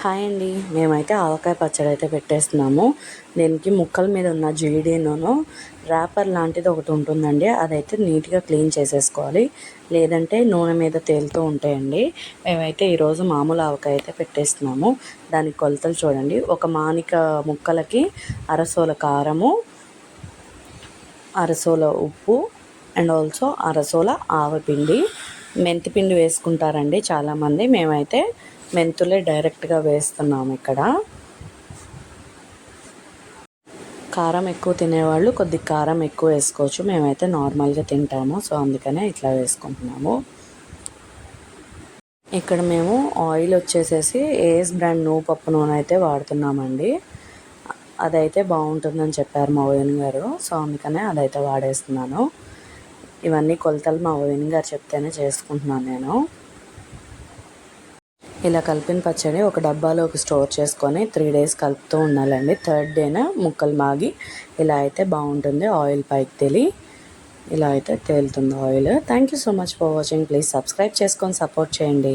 Hi అండి. మేమైతే ఆవకాయ పచ్చడి అయితే పెట్టేస్తున్నాము. దీనికి ముక్కల మీద ఉన్న జీడీను ర్యాపర్ లాంటిది ఒకటి ఉంటుందండి. అదైతే నీట్గా క్లీన్ చేసేసుకోవాలి, లేదంటే నూనె మీద తేలుతూ ఉంటాయండి. మేమైతే ఈరోజు మామూలు ఆవకాయ అయితే పెట్టేస్తున్నాము. దానికి కొలతలు చూడండి. ఒక మానిక ముక్కలకి అరసోల కారము, అరసోల ఉప్పు అండ్ ఆల్సో అరసోల ఆవపిండి, మెంతిపిండి వేసుకుంటారండి చాలామంది. మేమైతే మెంతులే డైరెక్ట్గా వేస్తున్నాము. ఇక్కడ కారం ఎక్కువ తినేవాళ్ళు కొద్దిగా కారం ఎక్కువ వేసుకోవచ్చు. మేమైతే నార్మల్గా తింటాము, సో అందుకనే ఇట్లా వేసుకుంటున్నాము. ఇక్కడ మేము ఆయిల్ వచ్చేసేసి ఏఎస్ బ్రాండ్ నువ్వు పప్పు నూనె అయితే వాడుతున్నామండి. అదైతే బాగుంటుందని చెప్పారు మా వదిన గారు, సో అందుకనే అదైతే వాడేస్తున్నాను. ఇవన్నీ కొలతలు మా వదిన గారు చెప్తేనే చేసుకుంటున్నాను నేను. ఇలా కలిపిన పచ్చడి ఒక డబ్బాలోకి స్టోర్ చేసుకొని 3 days కలుపుతూ ఉండాలండి. 3rd డేన ముక్కలు మాగి ఇలా అయితే బాగుంటుంది. ఆయిల్ పైకి ఇలా అయితే తేలుతుంది oil. Thank you so much for watching. Please subscribe చేసుకొని సపోర్ట్ చేయండి.